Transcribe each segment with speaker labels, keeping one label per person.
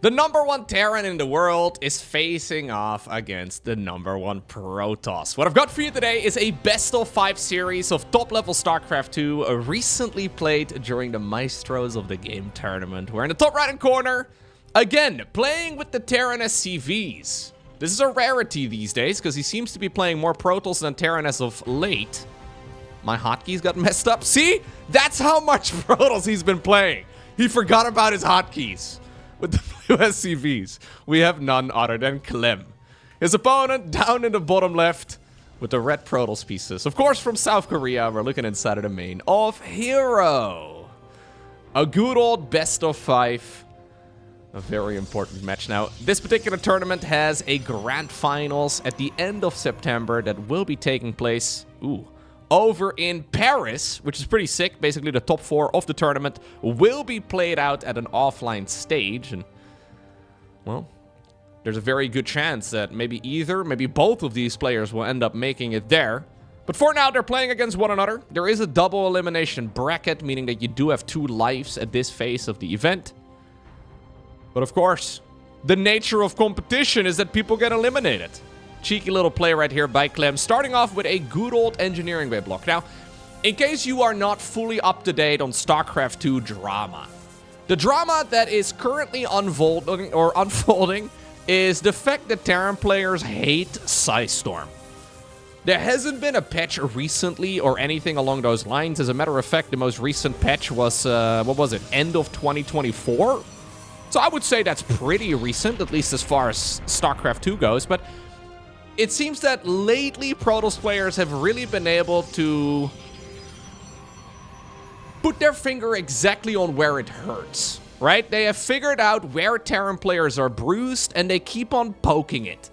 Speaker 1: The #1 Terran in the world is facing off against the #1 Protoss. What I've got for you today is a best of 5 series of top-level StarCraft 2 recently played during the Maestros of the Game tournament. We're in the top right-hand corner, again, playing with the Terran SCVs. This is a rarity these days, because he seems to be playing more Protoss than Terran as of late. My hotkeys got messed up. See? That's how much Protoss he's been playing. He forgot about his hotkeys. With the blue SCVs, we have none other than Clem. His opponent down in the bottom left with the red Protoss pieces. Of course, from South Korea, we're looking inside of the main of herO. A good old best of 5. A very important match. Now, this particular tournament has a grand finals at the end of September that will be taking place over in Paris, which is pretty sick. Basically, the top 4 of the tournament will be played out at an offline stage. And, well, there's a very good chance that maybe both of these players will end up making it there. But for now, they're playing against one another. There is a double elimination bracket, meaning that you do have 2 lives at this phase of the event. But of course, the nature of competition is that people get eliminated. Cheeky little play right here by Clem, starting off with a good old engineering bay block. Now, in case you are not fully up to date on StarCraft 2 drama, the drama that is currently unfolding is the fact that Terran players hate StarStorm. There hasn't been a patch recently or anything along those lines. As a matter of fact, the most recent patch was, what was it, end of 2024? So I would say that's pretty recent, at least as far as StarCraft 2 goes, but it seems that lately Protoss players have really been able to put their finger exactly on where it hurts, right? They have figured out where Terran players are bruised, and they keep on poking it.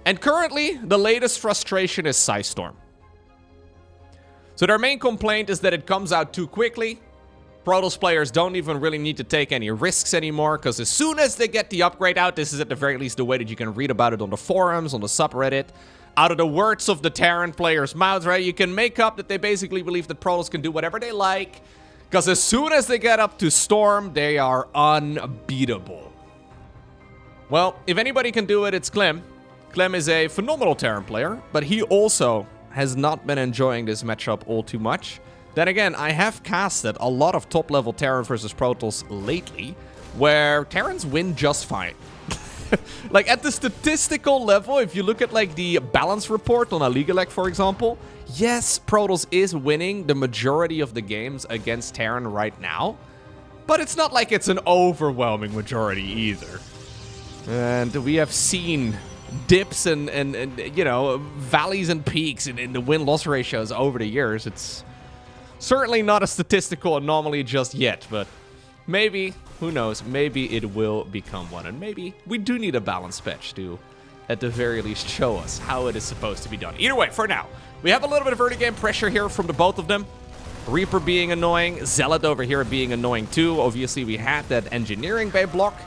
Speaker 1: And currently, the latest frustration is StarStorm. So their main complaint is that it comes out too quickly. Protoss players don't even really need to take any risks anymore, because as soon as they get the upgrade out, this is at the very least the way that you can read about it on the forums, on the subreddit, out of the words of the Terran players' mouths, right? You can make up that they basically believe that Protoss can do whatever they like, because as soon as they get up to Storm, they are unbeatable. Well, if anybody can do it, it's Clem. Clem is a phenomenal Terran player, but he also has not been enjoying this matchup all too much. Then again, I have casted a lot of top-level Terran versus Protoss lately, where Terrans win just fine. Like, at the statistical level, if you look at, like, the balance report on a League Elect, for example, yes, Protoss is winning the majority of the games against Terran right now, but it's not like it's an overwhelming majority either. And we have seen dips and you know, valleys and peaks in the win-loss ratios over the years. It's certainly not a statistical anomaly just yet, but maybe, who knows, maybe it will become one. And maybe we do need a balance patch to, at the very least, show us how it is supposed to be done. Either way, for now, we have a little bit of early game pressure here from the both of them. Reaper being annoying, Zealot over here being annoying too. Obviously, we had that engineering bay block.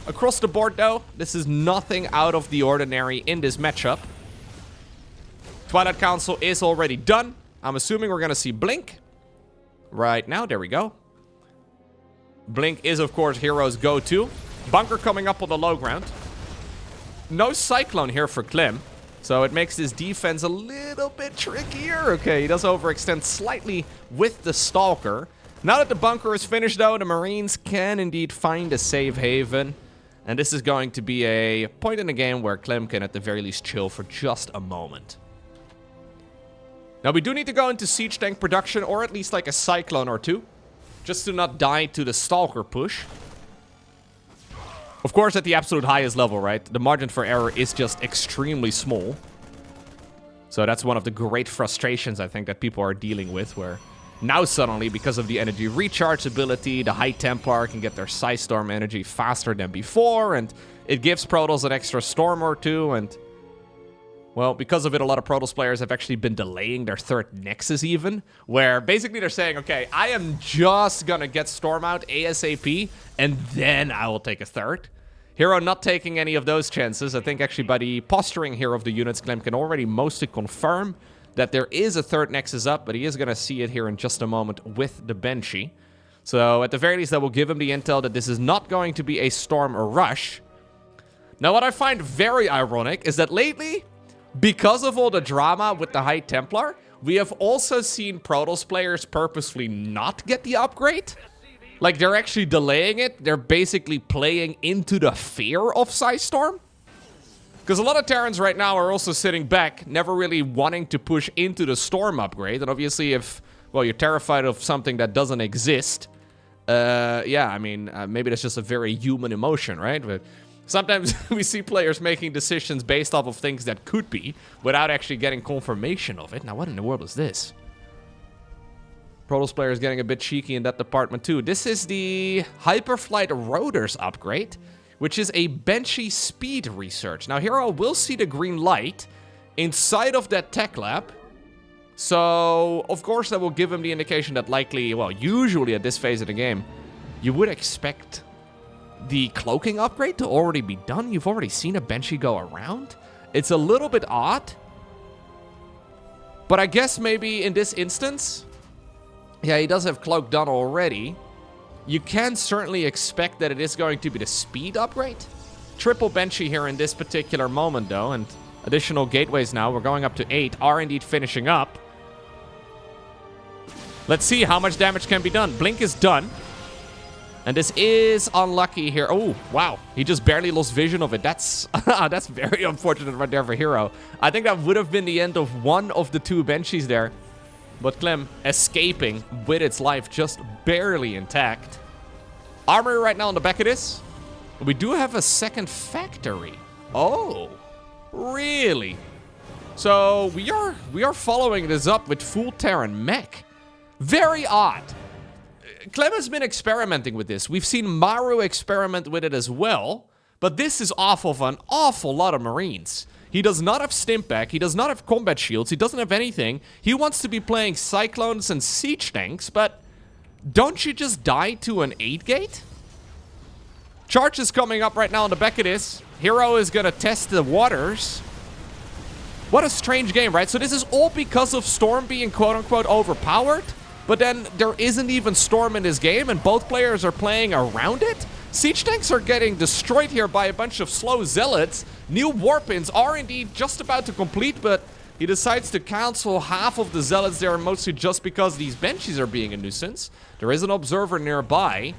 Speaker 1: Across the board, though, this is nothing out of the ordinary in this matchup. Twilight Council is already done. I'm assuming we're going to see Blink right now. There we go. Blink is, of course, herO's go-to. Bunker coming up on the low ground. No Cyclone here for Clem, so it makes his defense a little bit trickier. Okay, he does overextend slightly with the Stalker. Now that the bunker is finished, though, the Marines can indeed find a safe haven. And this is going to be a point in the game where Clem can at the very least chill for just a moment. Now, we do need to go into siege tank production, or at least like a Cyclone or 2, just to not die to the Stalker push. Of course, at the absolute highest level, right, the margin for error is just extremely small. So that's one of the great frustrations, I think, that people are dealing with, where now suddenly, because of the energy recharge ability, the High Templar can get their StarStorm energy faster than before, and it gives Protoss an extra storm or 2, and well, because of it, a lot of Protoss players have actually been delaying their 3rd Nexus even, where basically they're saying, okay, I am just gonna get Storm out ASAP, and then I will take a 3rd. herO not taking any of those chances. I think actually by the posturing here of the units, Clem can already mostly confirm that there is a 3rd Nexus up, but he is gonna see it here in just a moment with the Banshee. So at the very least, that will give him the intel that this is not going to be a storm or rush, Now, what I find very ironic is that lately, because of all the drama with the High Templar, we have also seen Protoss players purposefully not get the upgrade. Like, they're actually delaying it. They're basically playing into the fear of Storm. Because a lot of Terrans right now are also sitting back, never really wanting to push into the Storm upgrade. And obviously, if, well, you're terrified of something that doesn't exist, yeah, I mean, maybe that's just a very human emotion, right? But sometimes we see players making decisions based off of things that could be, without actually getting confirmation of it. Now, what in the world is this? Protoss players getting a bit cheeky in that department too. This is the Hyperflight Rotors upgrade, which is a benchy speed research. Now, herO will see the green light inside of that tech lab. So, of course, that will give him the indication that likely, well, usually at this phase of the game, you would expect the cloaking upgrade to already be done. You've already seen a benchy go around. It's a little bit odd. But I guess maybe in this instance, yeah, he does have cloak done already. You can certainly expect that it is going to be the speed upgrade. Triple benchy here in this particular moment, though, and additional gateways now. We're going up to 8, are indeed finishing up. Let's see how much damage can be done. Blink is done. And this is unlucky here. Oh, wow. He just barely lost vision of it. That's that's very unfortunate right there for herO. I think that would have been the end of one of the two benchies there. But Clem escaping with its life just barely intact. Armory right now on the back of this. We do have a second factory. Oh, really? So we are following this up with full Terran mech. Very odd. Clem has been experimenting with this. We've seen Maru experiment with it as well. But this is off of an awful lot of Marines. He does not have Stimpack. He does not have combat shields. He doesn't have anything. He wants to be playing Cyclones and Siege Tanks, but don't you just die to an 8-gate? Charge is coming up right now on the back of this. herO is going to test the waters. What a strange game, right? So this is all because of Storm being quote-unquote overpowered, but then there isn't even Storm in this game, and both players are playing around it? Siege Tanks are getting destroyed here by a bunch of slow Zealots. New Warpins are indeed just about to complete, but he decides to cancel half of the Zealots there, mostly just because these benchies are being a nuisance. There is an observer nearby.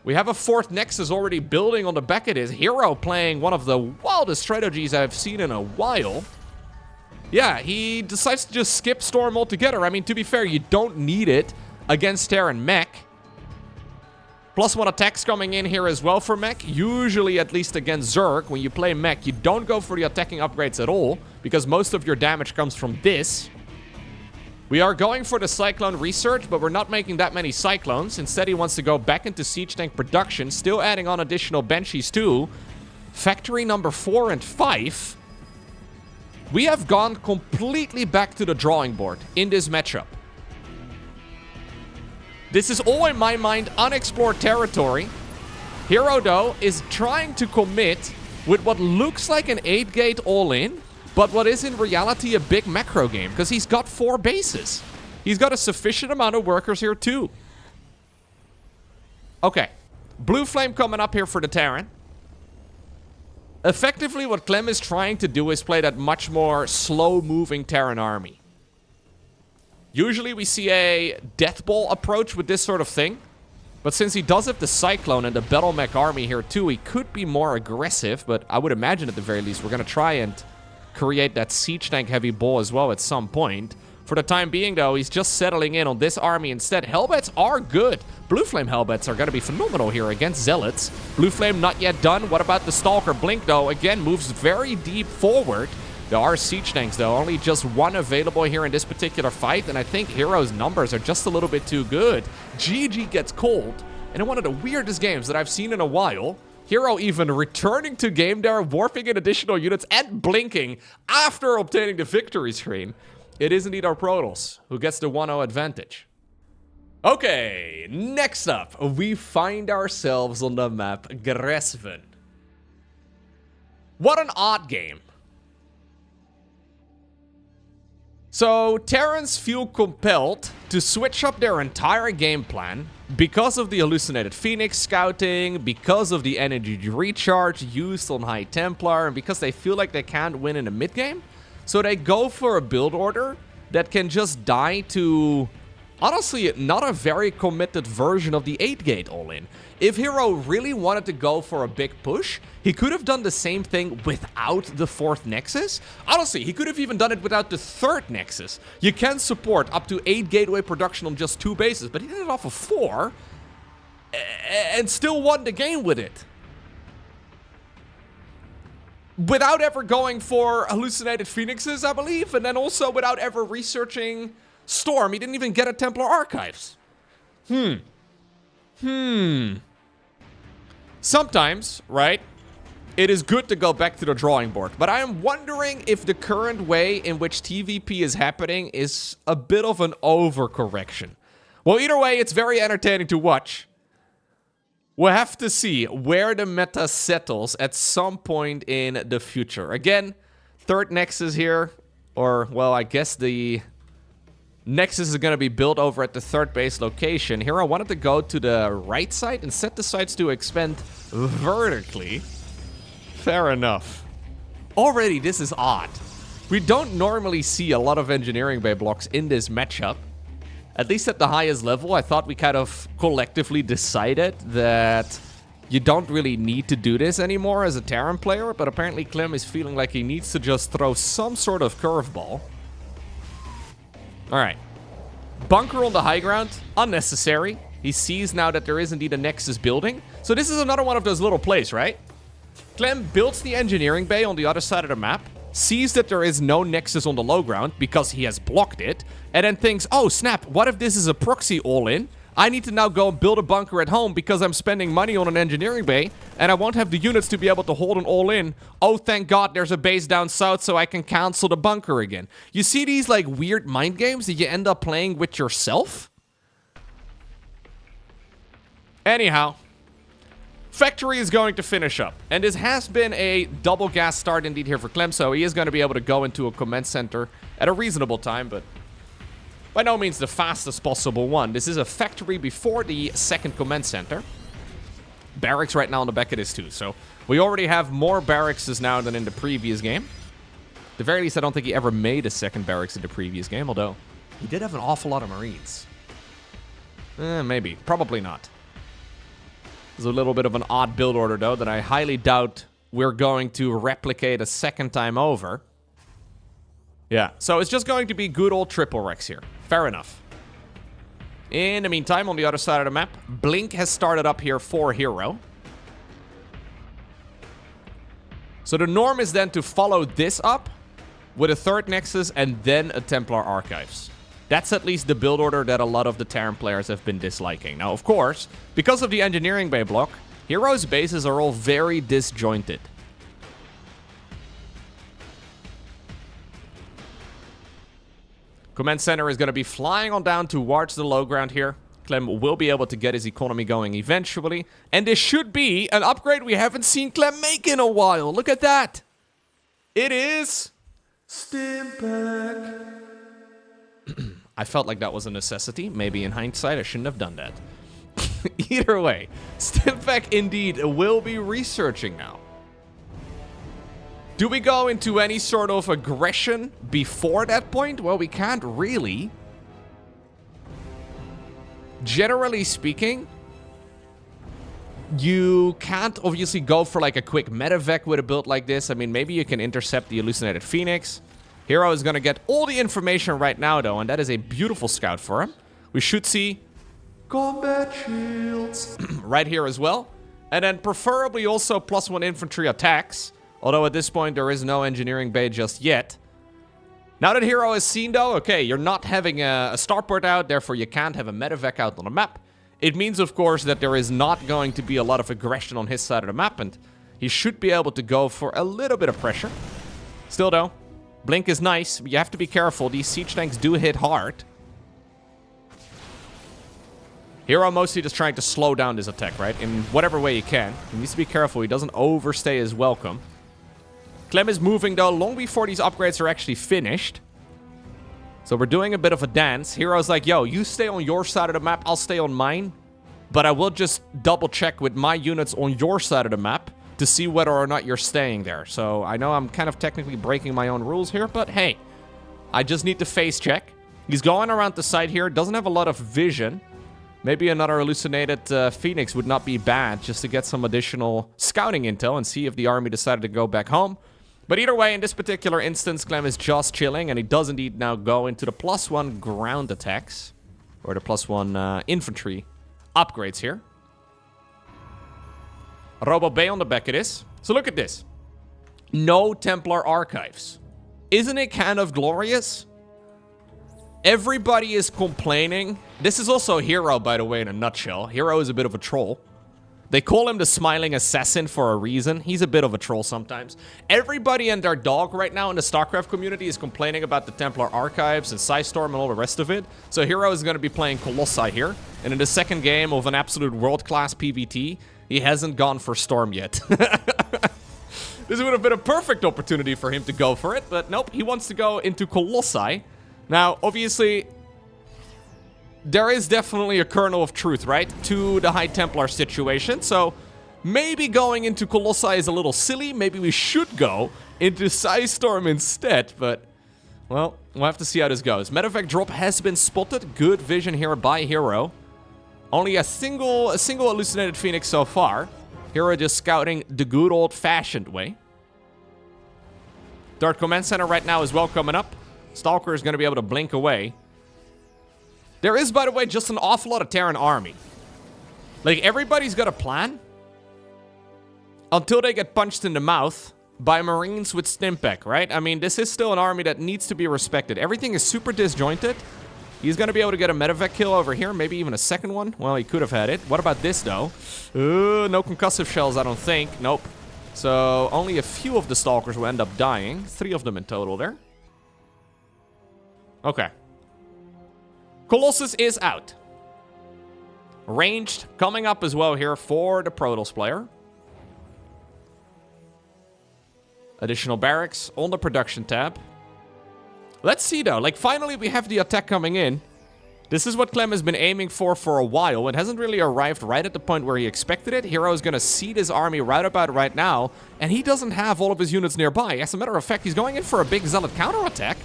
Speaker 1: We have a fourth Nexus already building on the back of this. herO playing one of the wildest strategies I've seen in a while. Yeah, he decides to just skip Storm altogether. I mean, to be fair, you don't need it against Terran mech. +1 attacks coming in here as well for mech. Usually, at least against Zerg, when you play mech, you don't go for the attacking upgrades at all, because most of your damage comes from this. We are going for the Cyclone research, but we're not making that many Cyclones. Instead, he wants to go back into Siege Tank production, still adding on additional benchies too. Factory number 4 and 5. We have gone completely back to the drawing board in this matchup. This is all, in my mind, unexplored territory. herO, though, is trying to commit with what looks like an 8-gate all-in, but what is in reality a big macro game, because he's got 4 bases. He's got a sufficient amount of workers here, too. Okay. Blue Flame coming up here for the Terran. Effectively, what Clem is trying to do is play that much more slow-moving Terran army. Usually we see a Death Ball approach with this sort of thing. But since he does have the Cyclone and the Battle Mech army here too, he could be more aggressive. But I would imagine at the very least we're going to try and create that Siege Tank heavy ball as well at some point. For the time being, though, he's just settling in on this army instead. Hellbats are good. Blue Flame Hellbats are going to be phenomenal here against Zealots. Blue Flame not yet done. What about the Stalker? Blink, though, again, moves very deep forward. There are Siege Tanks, though. Only just one available here in this particular fight, and I think herO's numbers are just a little bit too good. GG gets cold, and in one of the weirdest games that I've seen in a while, herO even returning to game there, warping in additional units, and blinking after obtaining the victory screen. It is indeed our Protoss who gets the 1-0 advantage. Okay, next up, we find ourselves on the map Gresven. What an odd game. So, Terrans feel compelled to switch up their entire game plan because of the hallucinated Phoenix scouting, because of the energy recharge used on High Templar, and because they feel like they can't win in the mid game, so they go for a build order that can just die to, honestly, not a very committed version of the 8-gate all-in. If herO really wanted to go for a big push, he could have done the same thing without the 4th Nexus. Honestly, he could have even done it without the 3rd Nexus. You can support up to 8 gateway production on just 2 bases, but he did it off of 4 and still won the game with it. Without ever going for hallucinated Phoenixes, I believe, and then also without ever researching Storm. He didn't even get a Templar Archives. Sometimes, right, it is good to go back to the drawing board, but I am wondering if the current way in which TVP is happening is a bit of an overcorrection. Well, either way, it's very entertaining to watch. We'll have to see where the meta settles at some point in the future. Again, 3rd Nexus here, or, well, I guess the Nexus is going to be built over at the 3rd base location. Here I wanted to go to the right side and set the sights to expand vertically. Fair enough. Already, this is odd. We don't normally see a lot of engineering bay blocks in this matchup. At least at the highest level, I thought we kind of collectively decided that you don't really need to do this anymore as a Terran player, but apparently Clem is feeling like he needs to just throw some sort of curveball. Alright. Bunker on the high ground, unnecessary. He sees now that there is indeed a Nexus building. So this is another one of those little plays, right? Clem builds the engineering bay on the other side of the map, sees that there is no Nexus on the low ground because he has blocked it, and then thinks, oh snap, what if this is a proxy all-in? I need to now go build a bunker at home because I'm spending money on an engineering bay, and I won't have the units to be able to hold an all-in. Oh, thank God there's a base down south so I can cancel the bunker again. You see these like weird mind games that you end up playing with yourself? Anyhow, Factory is going to finish up, and this has been a double gas start indeed here for Clem, so he is going to be able to go into a command center at a reasonable time, but by no means the fastest possible one. This is a factory before the 2nd command center. Barracks right now on the back of this too, so we already have more barracks now than in the previous game. At the very least, I don't think he ever made a 2nd barracks in the previous game, although he did have an awful lot of Marines. Maybe. Probably not. It's a little bit of an odd build order, though, that I highly doubt we're going to replicate a 2nd time over. Yeah, so it's just going to be good old triple Rex here. Fair enough. In the meantime, on the other side of the map, Blink has started up here for herO. So the norm is then to follow this up with a 3rd Nexus and then a Templar Archives. That's at least the build order that a lot of the Terran players have been disliking. Now, of course, because of the engineering bay block, herO's bases are all very disjointed. Command center is going to be flying on down towards the low ground here. Clem will be able to get his economy going eventually. And this should be an upgrade we haven't seen Clem make in a while. Look at that. It is Stimpack. I felt like that was a necessity. Maybe in hindsight, I shouldn't have done that. Either way, Stimpack indeed will be researching now. Do we go into any sort of aggression before that point? Well, we can't really. Generally speaking, you can't obviously go for like a quick medevac with a build like this. I mean, maybe you can intercept the hallucinated Phoenix. herO is going to get all the information right now, though, and that is a beautiful scout for him. We should see combat shields right here as well. And then preferably also +1 infantry attacks. Although at this point, there is no engineering bay just yet. Now that herO is seen, though, okay, you're not having a starport out, therefore you can't have a medevac out on the map. It means, of course, that there is not going to be a lot of aggression on his side of the map, and he should be able to go for a little bit of pressure. Still, though, Blink is nice, but you have to be careful. These siege tanks do hit hard. herO mostly just trying to slow down this attack, right? In whatever way he can. He needs to be careful he doesn't overstay his welcome. Clem is moving, though, long before these upgrades are actually finished. So we're doing a bit of a dance. herO's like, yo, you stay on your side of the map, I'll stay on mine. But I will just double check with my units on your side of the map to see whether or not you're staying there. So I know I'm kind of technically breaking my own rules here, but hey, I just need to face check. He's going around the site here, doesn't have a lot of vision. Maybe another hallucinated Phoenix would not be bad, just to get some additional scouting intel and see if the army decided to go back home. But either way, in this particular instance, Clem is just chilling, and he does indeed now go into the +1 ground attacks, or the +1 infantry upgrades here. Robo Bay on the back of this. So look at this. No Templar archives. Isn't it kind of glorious? Everybody is complaining. This is also herO, by the way, in a nutshell. herO is a bit of a troll. They call him the smiling assassin for a reason. He's a bit of a troll sometimes. Everybody and their dog right now in the StarCraft community is complaining about the Templar archives and StarStorm and all the rest of it. So herO is going to be playing Colossi here. And in the second game of an absolute world-class PvT, he hasn't gone for Storm yet. This would have been a perfect opportunity for him to go for it. But nope, he wants to go into Colossi. Now, obviously, there is definitely a kernel of truth, right, to the High Templar situation. So maybe going into Colossi is a little silly. Maybe we should go into StarStorm instead. But, well, we'll have to see how this goes. Medevac drop has been spotted. Good vision here by herO. Only a single hallucinated Phoenix so far. herO just scouting the good old-fashioned way. Third command center right now is well coming up. Stalker is going to be able to blink away. There is, by the way, just an awful lot of Terran army. Like, everybody's got a plan until they get punched in the mouth by Marines with Stimpak, right? I mean, this is still an army that needs to be respected. Everything is super disjointed. He's going to be able to get a medevac kill over here, maybe even a second one. Well, he could have had it. What about this, though? No concussive shells, I don't think. Nope. So, only a few of the Stalkers will end up dying. 3 of them in total there. Okay. Colossus is out. Ranged coming up as well here for the Protoss player. Additional barracks on the production tab. Let's see though, like finally we have the attack coming in. This is what Clem has been aiming for a while. It hasn't really arrived right at the point where he expected it. herO is going to seed his army right about right now, and he doesn't have all of his units nearby. As a matter of fact, he's going in for a big Zealot counterattack.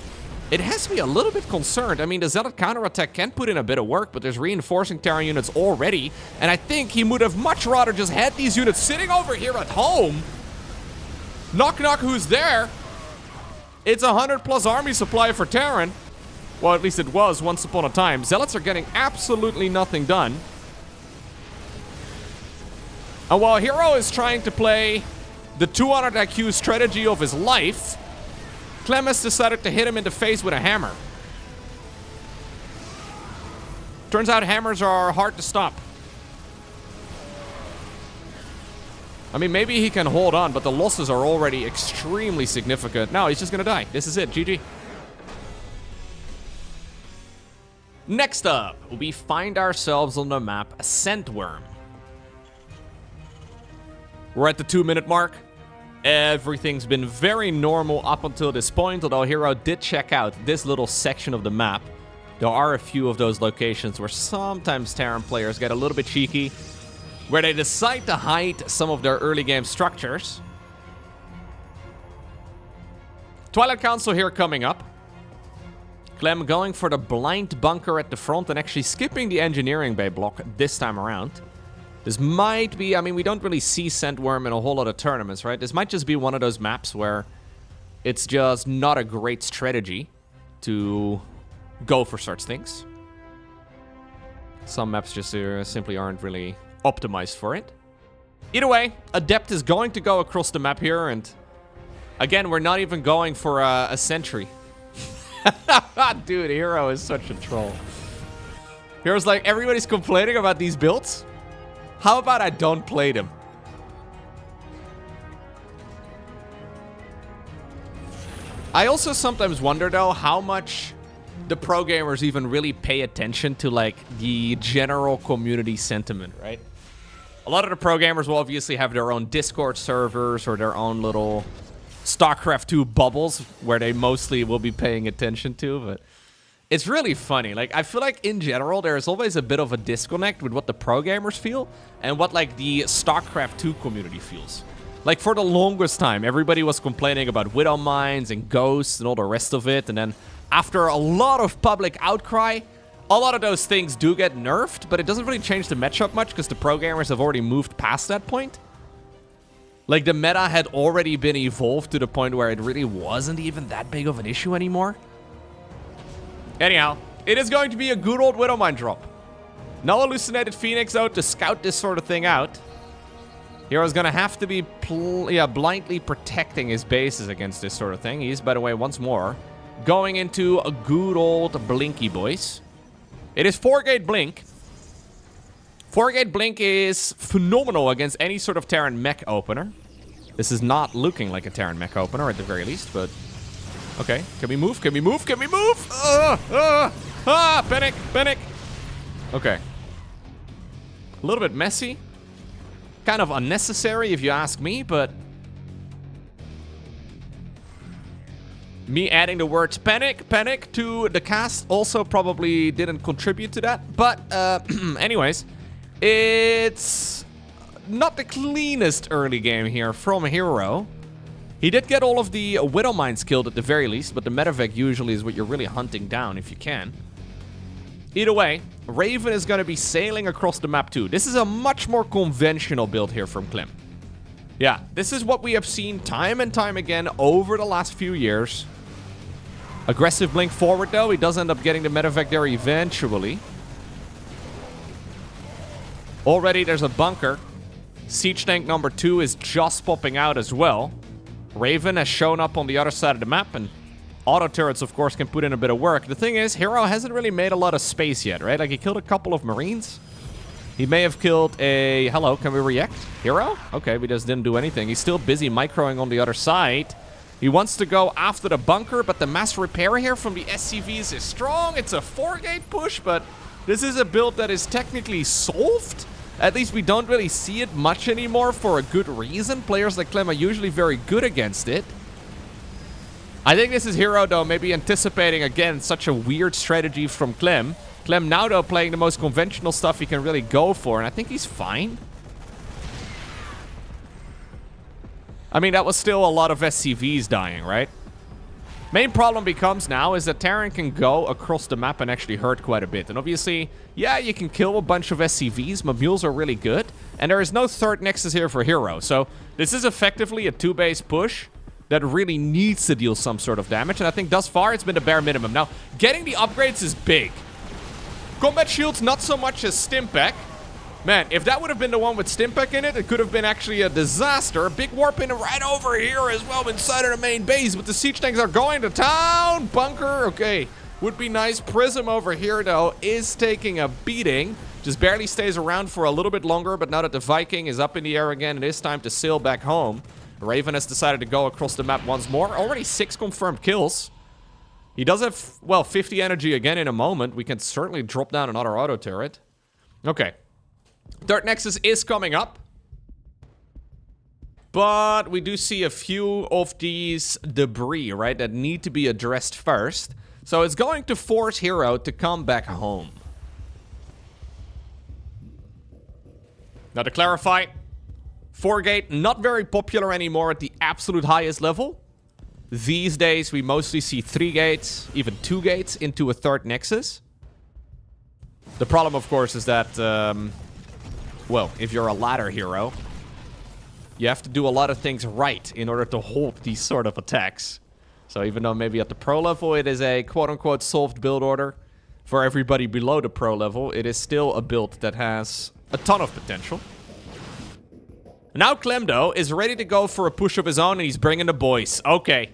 Speaker 1: It has me a little bit concerned. I mean, the Zealot counterattack can put in a bit of work, but there's reinforcing Terran units already, and I think he would have much rather just had these units sitting over here at home. Knock knock, who's there? It's 100+ army supply for Terran. Well, at least it was once upon a time. Zealots are getting absolutely nothing done. And while herO is trying to play the 200 IQ strategy of his life, Clem has decided to hit him in the face with a hammer. Turns out hammers are hard to stop. I mean, maybe he can hold on, but the losses are already extremely significant. No, he's just gonna die. This is it. GG. Next up, we find ourselves on the map a Scentworm. We're at the 2-minute mark. Everything's been very normal up until this point, although herO did check out this little section of the map. There are a few of those locations where sometimes Terran players get a little bit cheeky, where they decide to hide some of their early game structures. Twilight Council here coming up. Clem going for the blind bunker at the front and actually skipping the engineering bay block this time around. This might be, I mean, we don't really see Scentworm in a whole lot of tournaments, right? This might just be one of those maps where it's just not a great strategy to go for such things. Some maps just simply aren't really optimized for it. Either way, Adept is going to go across the map here, and again, we're not even going for a sentry. Dude, herO is such a troll. hero's like, everybody's complaining about these builds. How about I don't play them? I also sometimes wonder, though, how much the pro gamers even really pay attention to, like, the general community sentiment, right? A lot of the pro gamers will obviously have their own Discord servers or their own little StarCraft 2 bubbles where they mostly will be paying attention to, but It's really funny. Like, I feel like in general, there's always a bit of a disconnect with what the pro gamers feel and what, like, the StarCraft 2 community feels. Like, for the longest time, everybody was complaining about Widow Mines and Ghosts and all the rest of it. And then after a lot of public outcry, a lot of those things do get nerfed, but it doesn't really change the matchup much because the pro gamers have already moved past that point. Like, the meta had already been evolved to the point where it really wasn't even that big of an issue anymore. Anyhow, it is going to be a good old Widow Mine drop. No hallucinated Phoenix out to scout this sort of thing out. hero's going to have to be blindly protecting his bases against this sort of thing. He's, by the way, once more going into a good old Blinky, boys. It is 4-gate Blink. 4-gate Blink is phenomenal against any sort of Terran mech opener. This is not looking like a Terran mech opener at the very least, but... Okay, can we move? Can we move? Can we move? Panic! Panic! Okay. A little bit messy. Kind of unnecessary if you ask me, but... me adding the words panic to the cast also probably didn't contribute to that. But, anyways, it's not the cleanest early game here from herO. He did get all of the Widow Mines killed at the very least, but the medevac usually is what you're really hunting down if you can. Either way, Raven is going to be sailing across the map too. This is a much more conventional build here from Clem. Yeah, this is what we have seen time and time again over the last few years. Aggressive Blink forward though, he does end up getting the medevac there eventually. Already there's a bunker. Siege tank number 2 is just popping out as well. Raven has shown up on the other side of the map, and auto turrets, of course, can put in a bit of work. The thing is, herO hasn't really made a lot of space yet, right? Like, he killed a couple of Marines. He may have killed a... Hello, can we react? herO? Okay, we just didn't do anything. He's still busy microing on the other side. He wants to go after the bunker, but the mass repair here from the SCVs is strong. It's a 4-gate push, but this is a build that is technically solved. At least we don't really see it much anymore for a good reason. Players like Clem are usually very good against it. I think this is herO, though, maybe anticipating, again, such a weird strategy from Clem. Clem now, though, playing the most conventional stuff he can really go for, and I think he's fine. I mean, that was still a lot of SCVs dying, right? Main problem becomes now is that Terran can go across the map and actually hurt quite a bit. And obviously, yeah, you can kill a bunch of SCVs. Mobiles are really good. And there is no third nexus here for herO. So this is effectively a 2-base push that really needs to deal some sort of damage. And I think thus far, it's been the bare minimum. Now, getting the upgrades is big. Combat shields, not so much as Stimpak. Man, if that would have been the one with Stimpak in it, it could have been actually a disaster. Big warp in right over here as well inside of the main base. But the siege tanks are going to town. Bunker, okay. Would be nice. Prism over here, though, is taking a beating. Just barely stays around for a little bit longer. But now that the Viking is up in the air again, it is time to sail back home. Raven has decided to go across the map once more. Already 6 confirmed kills. He does have, well, 50 energy again in a moment. We can certainly drop down another auto turret. Okay. Third Nexus is coming up. But we do see a few of these debris, right, that need to be addressed first. So it's going to force herO to come back home. Now to clarify, 4-gate, not very popular anymore at the absolute highest level. These days, we mostly see 3 gates, even 2 gates into a third Nexus. The problem, of course, is that... well, if you're a ladder herO, you have to do a lot of things right in order to hold these sort of attacks. So even though maybe at the pro level it is a quote-unquote solved build order, for everybody below the pro level, it is still a build that has a ton of potential. Now Clem, though, is ready to go for a push of his own, and he's bringing the boys. Okay.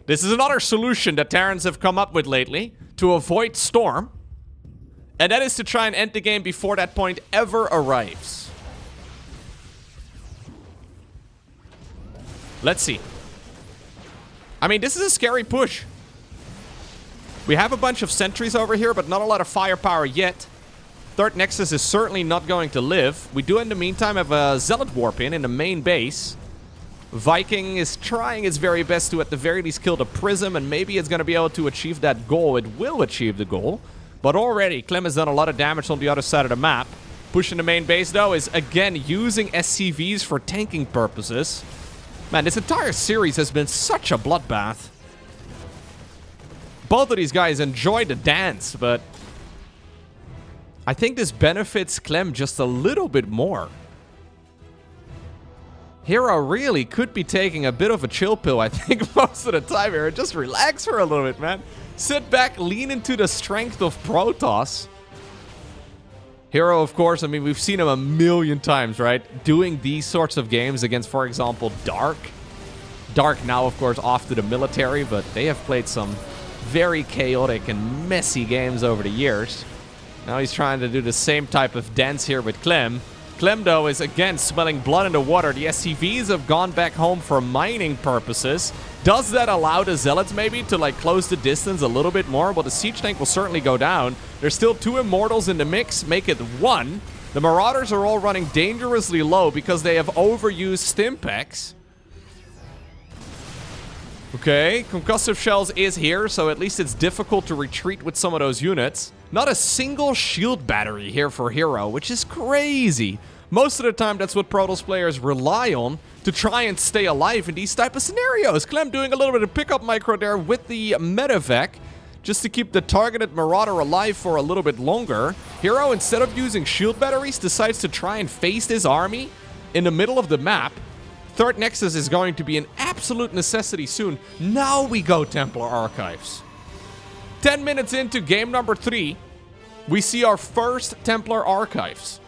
Speaker 1: This is another solution that Terrans have come up with lately to avoid Storm. And that is to try and end the game before that point ever arrives. Let's see. I mean, this is a scary push. We have a bunch of sentries over here, but not a lot of firepower yet. Third Nexus is certainly not going to live. We do, in the meantime, have a Zealot Warp in the main base. Viking is trying its very best to, at the very least, kill the Prism, and maybe it's going to be able to achieve that goal. It will achieve the goal. But already, Clem has done a lot of damage on the other side of the map. Pushing the main base, though, is, again, using SCVs for tanking purposes. Man, this entire series has been such a bloodbath. Both of these guys enjoy the dance, but I think this benefits Clem just a little bit more. herO really could be taking a bit of a chill pill, I think, most of the time here. Just relax for a little bit, man. Sit back, lean into the strength of Protoss. herO, of course, I mean, we've seen him a million times, right? Doing these sorts of games against, for example, Dark. Dark now, of course, off to the military, but they have played some very chaotic and messy games over the years. Now he's trying to do the same type of dance here with Clem. Clem, though, is again smelling blood in the water. The SCVs have gone back home for mining purposes. Does that allow the Zealots maybe to like close the distance a little bit more? Well, the Siege Tank will certainly go down. There's still 2 Immortals in the mix. Make it 1. The Marauders are all running dangerously low because they have overused Stimpaks. Okay, Concussive Shells is here, so at least it's difficult to retreat with some of those units. Not a single shield battery here for herO, which is crazy. Most of the time, that's what Protoss players rely on to try and stay alive in these type of scenarios. Clem doing a little bit of pickup micro there with the medevac, just to keep the targeted Marauder alive for a little bit longer. herO, instead of using shield batteries, decides to try and face his army in the middle of the map. Third Nexus is going to be an absolute necessity soon. Now we go Templar Archives. 10 minutes into game number 3, we see our first Templar Archives.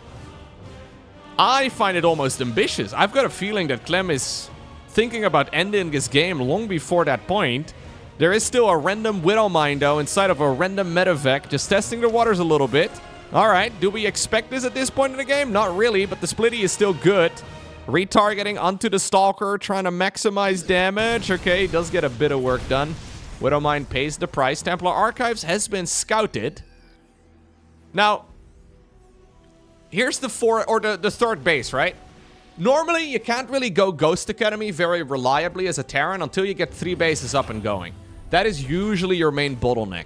Speaker 1: I find it almost ambitious. I've got a feeling that Clem is thinking about ending this game long before that point. There is still a random Widow Mine, though, inside of a random medevac, just testing the waters a little bit. Alright, do we expect this at this point in the game? Not really, but the Splitty is still good. Retargeting onto the Stalker, trying to maximize damage. Okay, does get a bit of work done. Widow Mine pays the price. Templar Archives has been scouted. Now, here's the third base, right? Normally, you can't really go Ghost Academy very reliably as a Terran until you get 3 bases up and going. That is usually your main bottleneck.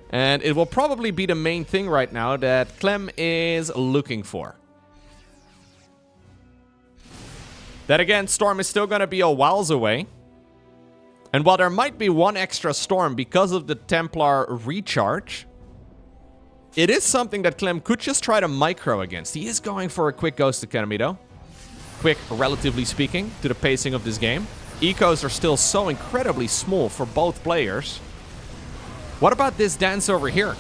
Speaker 1: And it will probably be the main thing right now that Clem is looking for. Then again, Storm is still going to be a whiles away. And while there might be 1 extra Storm because of the Templar recharge, it is something that Clem could just try to micro against. He is going for a quick Ghost Academy, though. Quick, relatively speaking, to the pacing of this game. Ecos are still so incredibly small for both players. What about this dance over here?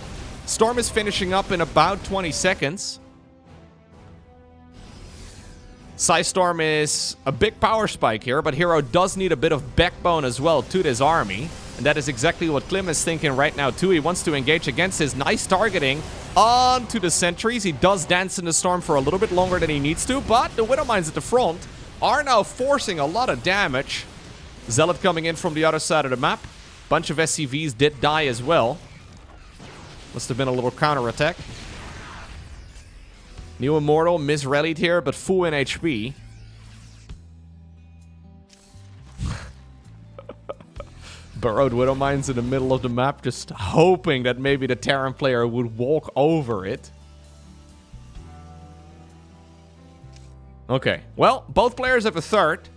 Speaker 1: Storm is finishing up in about 20 seconds. Storm is a big power spike here, but herO does need a bit of backbone as well to this army. And that is exactly what Clem is thinking right now, too. He wants to engage against his nice targeting onto the sentries. He does dance in the Storm for a little bit longer than he needs to, but the Widow Mines at the front are now forcing a lot of damage. Zealot coming in from the other side of the map. Bunch of SCVs did die as well. Must have been a little counterattack. New Immortal misrallied here, but full in HP. Burrowed Widow Mines in the middle of the map, just hoping that maybe the Terran player would walk over it. Okay, well, both players have a third.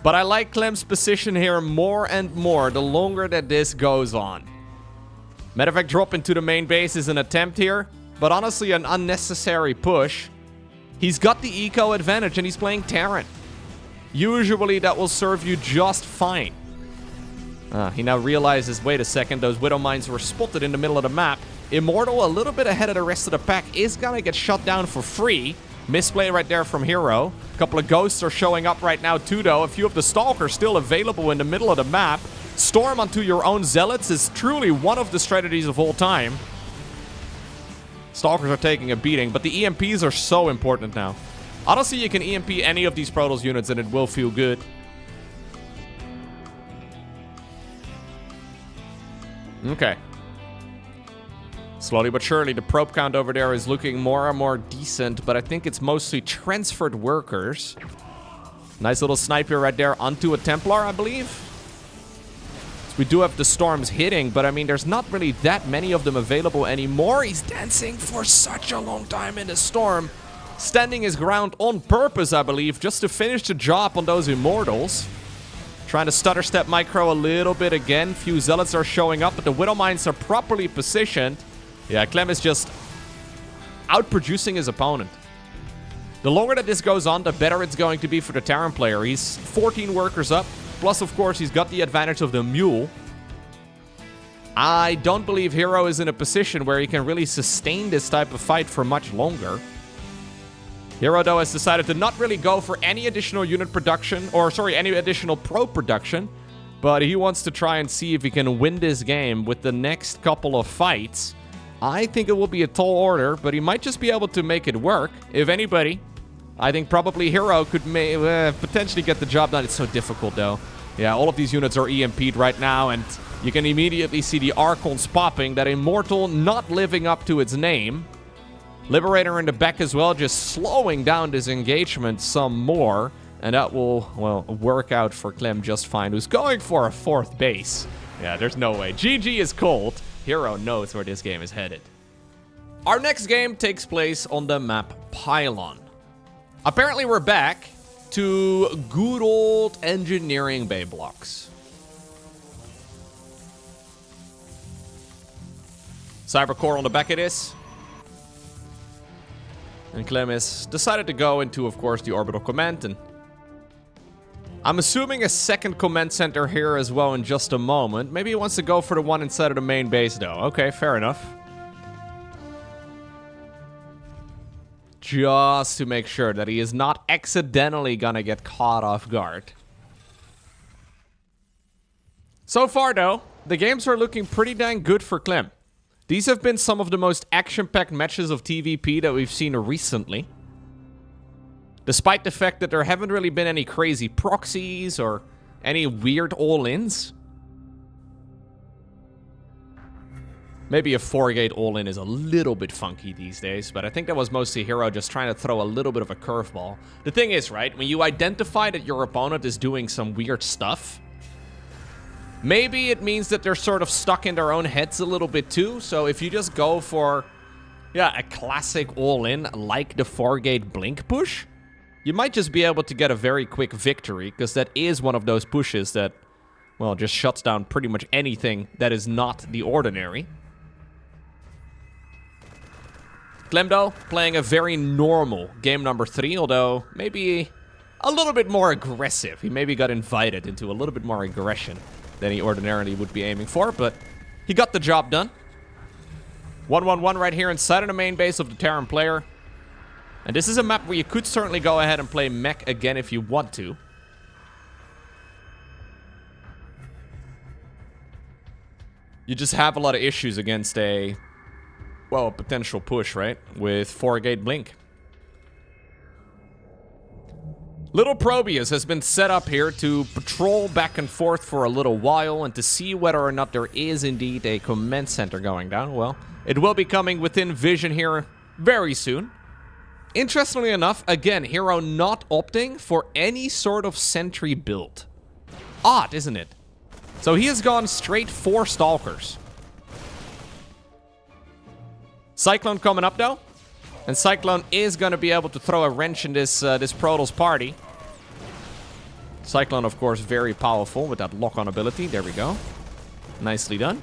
Speaker 1: But I like Clem's position here more and more the longer that this goes on. Medevac drop into the main base is an attempt here, but honestly an unnecessary push. He's got the eco advantage and he's playing Terran. Usually that will serve you just fine. He now realizes, wait a second, those Widow Mines were spotted in the middle of the map. Immortal, a little bit ahead of the rest of the pack, is gonna get shut down for free. Misplay right there from herO. A couple of Ghosts are showing up right now too, though. A few of the Stalkers still available in the middle of the map. Storm onto your own Zealots is truly one of the strategies of all time. Stalkers are taking a beating, but the EMPs are so important now. Honestly, you can EMP any of these Protoss units and it will feel good. Okay. Slowly but surely, the probe count over there is looking more and more decent, but I think it's mostly transferred workers. Nice little sniper right there onto a Templar, I believe. So we do have the Storms hitting, but I mean, there's not really that many of them available anymore. He's dancing for such a long time in the Storm. Standing his ground on purpose, I believe, just to finish the job on those Immortals. Trying to stutter step micro a little bit again. Few Zealots are showing up, but the Widow Mines are properly positioned. Yeah, Clem is just outproducing his opponent. The longer that this goes on, the better it's going to be for the Terran player. He's 14 workers up. Plus, of course, he's got the advantage of the Mule. I don't believe herO is in a position where he can really sustain this type of fight for much longer. herO, though, has decided to not really go for any additional unit production, or sorry, any additional pro production, but he wants to try and see if he can win this game with the next couple of fights. I think it will be a tall order, but he might just be able to make it work. If anybody, I think probably herO could potentially get the job done. It's so difficult, though. Yeah, all of these units are EMP'd right now, and you can immediately see the Archons popping. That Immortal not living up to its name. Liberator in the back as well, just slowing down this engagement some more. And that will, well, work out for Clem just fine, who's going for a 4th base. Yeah, there's no way. GG is cold. herO knows where this game is headed. Our next game takes place on the map Pylon. Apparently we're back to good old engineering bay blocks. Cybercore on the back of this. And Clem has decided to go into, of course, the orbital command. And I'm assuming a second command center here as well in just a moment. Maybe he wants to go for the one inside of the main base, though. Okay, fair enough. Just to make sure that he is not accidentally gonna get caught off guard. So far, though, the games are looking pretty dang good for Clem. These have been some of the most action-packed matches of TVP that we've seen recently. Despite the fact that there haven't really been any crazy proxies or any weird all-ins. Maybe a 4-gate all-in is a little bit funky these days, but I think that was mostly herO just trying to throw a little bit of a curveball. The thing is, right, when you identify that your opponent is doing some weird stuff, maybe it means that they're sort of stuck in their own heads a little bit too. So if you just go for, yeah, a classic all-in like the 4-gate blink push, you might just be able to get a very quick victory, because that is one of those pushes that, well, just shuts down pretty much anything that is not the ordinary. Clem, though, playing a very normal game number 3, although maybe a little bit more aggressive. He maybe got invited into a little bit more aggression than he ordinarily would be aiming for, but he got the job done. 1-1-1 right here inside of the main base of the Terran player. And this is a map where you could certainly go ahead and play mech again if you want to. You just have a lot of issues against a, well, a potential push, right? With 4-gate blink. Little Probius has been set up here to patrol back and forth for a little while and to see whether or not there is indeed a command center going down. Well, it will be coming within vision here very soon. Interestingly enough, again, herO not opting for any sort of sentry build. Odd, isn't it? So he has gone straight for Stalkers. Cyclone coming up, though. And Cyclone is going to be able to throw a wrench in this Protoss party. Cyclone, of course, very powerful with that lock-on ability. There we go. Nicely done.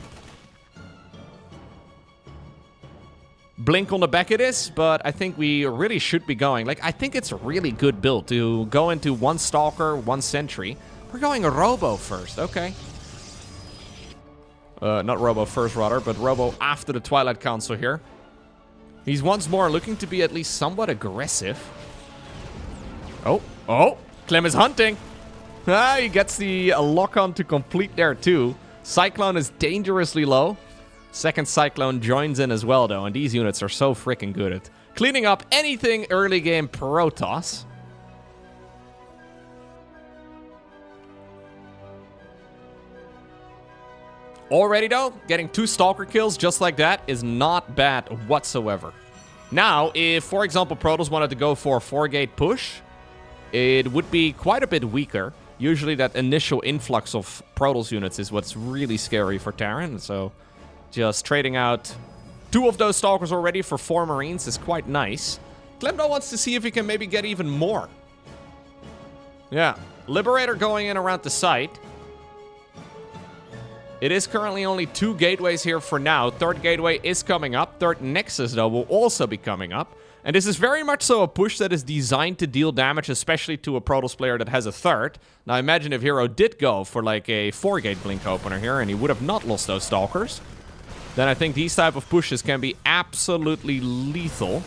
Speaker 1: Blink on the back of this, but I think we really should be going. Like, I think it's a really good build to go into 1 Stalker, 1 Sentry. We're going a Robo first, okay. Not Robo first, rather, but Robo after the Twilight Council here. He's once more looking to be at least somewhat aggressive. Oh, Clem is hunting. He gets the lock-on to complete there too. Cyclone is dangerously low. Second Cyclone joins in as well, though, and these units are so freaking good at cleaning up anything early game Protoss. Already, though, getting 2 Stalker kills just like that is not bad whatsoever. Now, if, for example, Protoss wanted to go for a 4-gate push, it would be quite a bit weaker. Usually that initial influx of Protoss units is what's really scary for Terran. So just trading out 2 of those Stalkers already for 4 Marines is quite nice. Clem though wants to see if he can maybe get even more. Yeah, Liberator going in around the site. It is currently only 2 gateways here for now. 3rd gateway is coming up. 3rd Nexus, though, will also be coming up. And this is very much so a push that is designed to deal damage, especially to a Protoss player that has a 3rd. Now, imagine if herO did go for, like, a 4-gate blink opener here, and he would have not lost those Stalkers. Then I think these type of pushes can be absolutely lethal,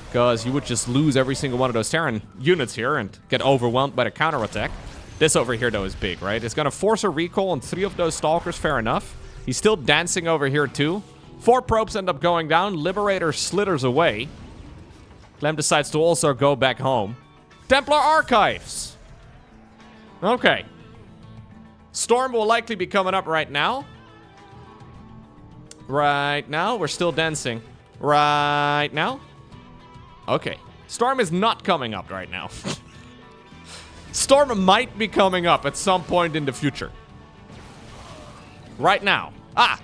Speaker 1: because you would just lose every single one of those Terran units here and get overwhelmed by the counterattack. This over here, though, is big, right? It's going to force a recall on 3 of those Stalkers, fair enough. He's still dancing over here, too. 4 probes end up going down. Liberator slithers away. Clem decides to also go back home. Templar Archives. Okay. Storm will likely be coming up right now. Right now. We're still dancing. Right now. Okay. Storm is not coming up right now. Storm might be coming up at some point in the future. Right now. Ah!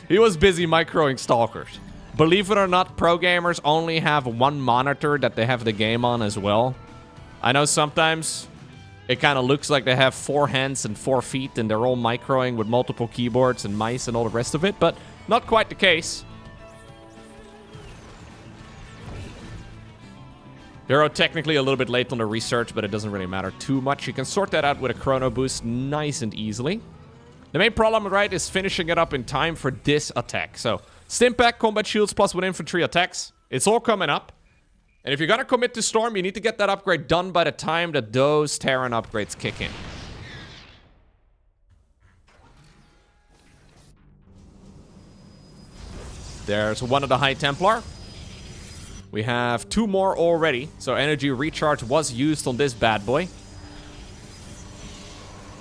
Speaker 1: He was busy microing Stalkers. Believe it or not, pro gamers only have 1 monitor that they have the game on as well. I know sometimes it kind of looks like they have 4 hands and 4 feet and they're all microing with multiple keyboards and mice and all the rest of it, but not quite the case. herO technically a little bit late on the research, but it doesn't really matter too much. You can sort that out with a chrono boost nice and easily. The main problem, right, is finishing it up in time for this attack. So, Stimpack, combat shields, plus 1 infantry attacks. It's all coming up. And if you're gonna commit to Storm, you need to get that upgrade done by the time that those Terran upgrades kick in. There's one of the High Templar. We have 2 more already, so energy recharge was used on this bad boy.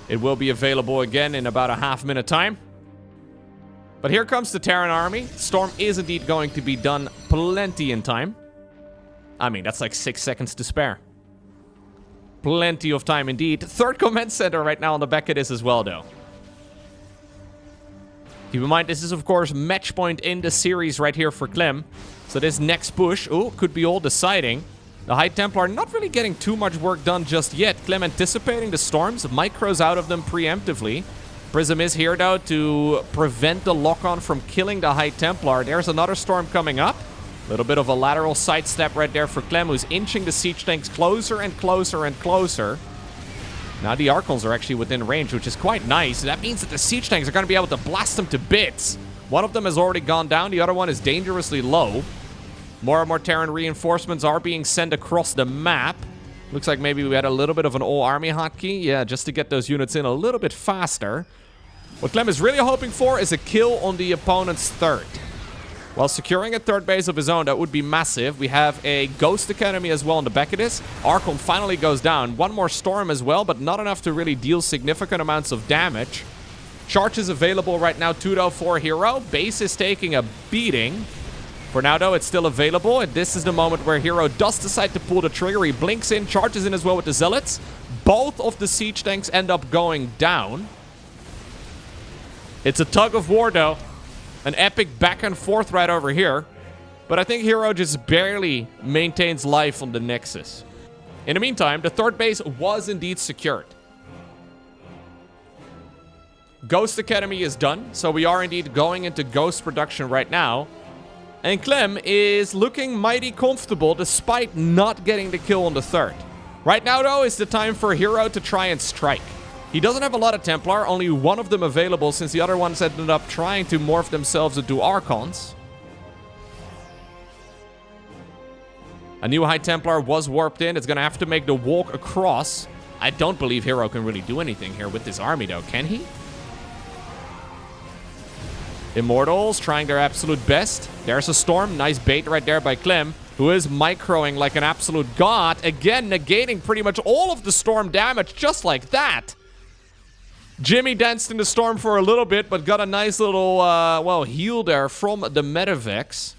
Speaker 1: It will be available again in about a half-minute time. But here comes the Terran army. Storm is indeed going to be done plenty in time. I mean, that's like 6 seconds to spare. Plenty of time indeed. 3rd command center right now on the back of this as well, though. Keep in mind, this is, of course, match point in the series right here for Clem. So this next push, could be all deciding. The High Templar not really getting too much work done just yet. Clem anticipating the storms, micros out of them preemptively. Prism is here, though, to prevent the lock-on from killing the High Templar. There's another storm coming up. A little bit of a lateral sidestep right there for Clem, who's inching the siege tanks closer and closer and closer. Now the Archons are actually within range, which is quite nice. That means that the siege tanks are going to be able to blast them to bits. One of them has already gone down. The other one is dangerously low. More and more Terran reinforcements are being sent across the map. Looks like maybe we had a little bit of an all-army hotkey. Yeah, just to get those units in a little bit faster. What Clem is really hoping for is a kill on the opponent's 3rd. While securing a 3rd base of his own, that would be massive. We have a Ghost Academy as well on the back of this. Archon finally goes down. 1 more Storm as well, but not enough to really deal significant amounts of damage. Charge is available right now, 2 though for herO. Base is taking a beating. For now, though, it's still available, and this is the moment where herO does decide to pull the trigger. He blinks in, charges in as well with the Zealots. Both of the siege tanks end up going down. It's a tug-of-war, though. An epic back and forth right over here. But I think herO just barely maintains life on the Nexus. In the meantime, the 3rd base was indeed secured. Ghost Academy is done, so we are indeed going into Ghost production right now. And Clem is looking mighty comfortable despite not getting the kill on the 3rd. Right now, though, is the time for herO to try and strike. He doesn't have a lot of Templar, only 1 of them available since the other ones ended up trying to morph themselves into Archons. A new High Templar was warped in. It's going to have to make the walk across. I don't believe herO can really do anything here with this army, though, can he? Immortals trying their absolute best. There's a Storm. Nice bait right there by Clem, who is microing like an absolute god. Again, negating pretty much all of the Storm damage just like that. Jimmy danced in the Storm for a little bit, but got a nice little, well, heal there from the Medivacs.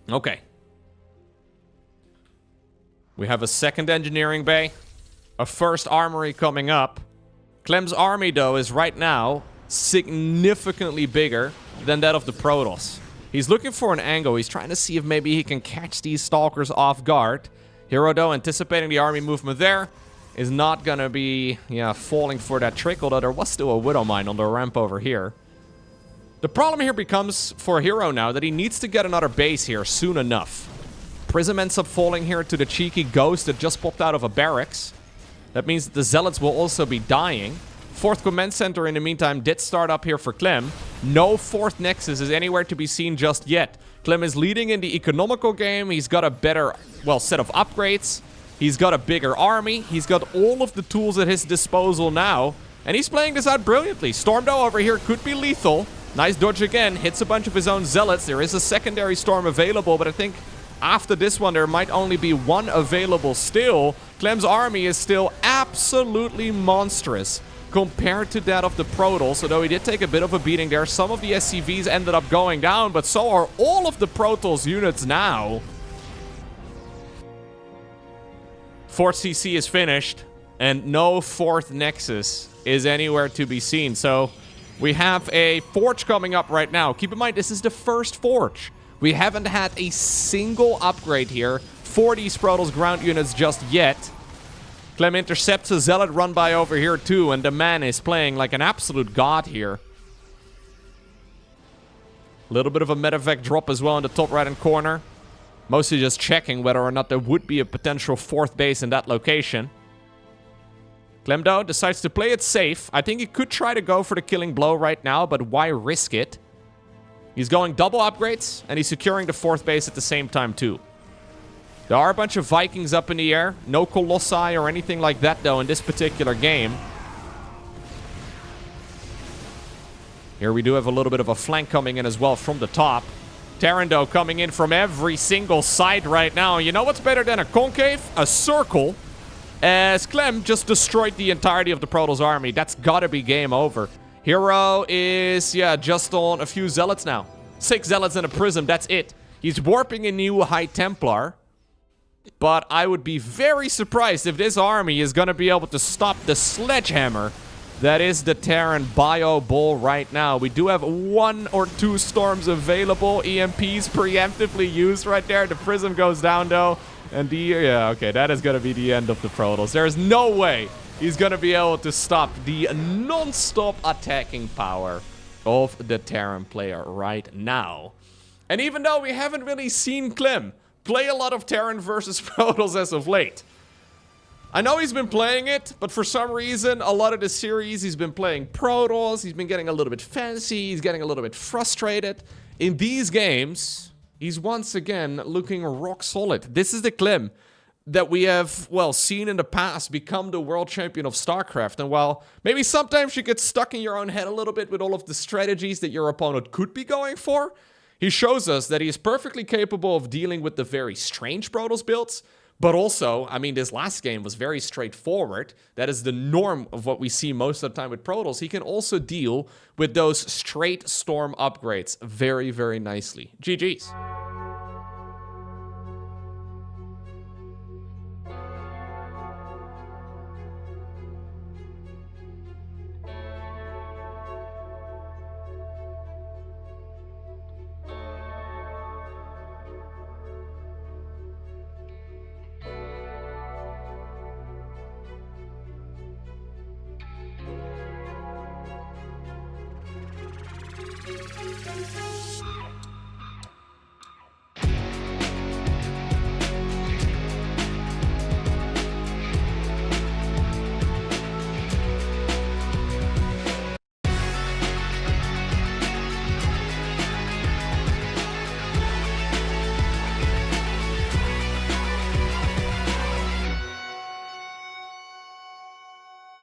Speaker 1: Okay. We have a second engineering bay. A first armory coming up. Clem's army, though, is right now significantly bigger than that of the Protoss. He's looking for an angle. He's trying to see if maybe he can catch these stalkers off guard. herO, though, anticipating the army movement there, is not going to be, falling for that trick, although there was still a Widow Mine on the ramp over here. The problem here becomes for herO now that he needs to get another base here soon enough. Prism ends up falling here to the cheeky ghost that just popped out of a barracks. That means that the Zealots will also be dying. 4th Command Center, in the meantime, did start up here for Clem. No 4th Nexus is anywhere to be seen just yet. Clem is leading in the economical game. He's got a better, set of upgrades. He's got a bigger army. He's got all of the tools at his disposal now. And he's playing this out brilliantly. Storm, though, over here could be lethal. Nice dodge again. Hits a bunch of his own Zealots. There is a secondary Storm available, but I think after this one, there might only be one available still. Clem's army is still absolutely monstrous compared to that of the Protoss, although he did take a bit of a beating there. Some of the SCVs ended up going down, but so are all of the Protoss units now. 4th CC is finished, and no 4th Nexus is anywhere to be seen. So we have a Forge coming up right now. Keep in mind, this is the first Forge. We haven't had a single upgrade here for these Protoss ground units just yet. Clem intercepts a Zealot run by over here too, and the man is playing like an absolute god here. A little bit of a medevac drop as well in the top right-hand corner. Mostly just checking whether or not there would be a potential 4th base in that location. Clem, though, decides to play it safe. I think he could try to go for the killing blow right now, but why risk it? He's going double upgrades, and he's securing the 4th base at the same time, too. There are a bunch of Vikings up in the air. No Colossi or anything like that, though, in this particular game. Here we do have a little bit of a flank coming in as well from the top. Terran, though, coming in from every single side right now. You know what's better than a concave? A circle. As Clem just destroyed the entirety of the Protoss army. That's gotta be game over. herO is, just on a few Zealots now. 6 Zealots and a Prism, that's it. He's warping a new High Templar. But I would be very surprised if this army is going to be able to stop the sledgehammer that is the Terran Bio Bull right now. We do have 1 or 2 Storms available. EMPs preemptively used right there. The Prism goes down, though. And that is going to be the end of the Protoss. There's no way he's going to be able to stop the non-stop attacking power of the Terran player right now. And even though we haven't really seen Clem play a lot of Terran versus Protoss as of late, I know he's been playing it, but for some reason, a lot of the series, he's been playing Protoss, he's been getting a little bit fancy, he's getting a little bit frustrated. In these games, he's once again looking rock solid. This is the Clem that we have, seen in the past become the world champion of StarCraft. And while maybe sometimes you get stuck in your own head a little bit with all of the strategies that your opponent could be going for, he shows us that he is perfectly capable of dealing with the very strange Protoss builds, but also, this last game was very straightforward. That is the norm of what we see most of the time with Protoss. He can also deal with those straight Storm upgrades very, very nicely. GG's.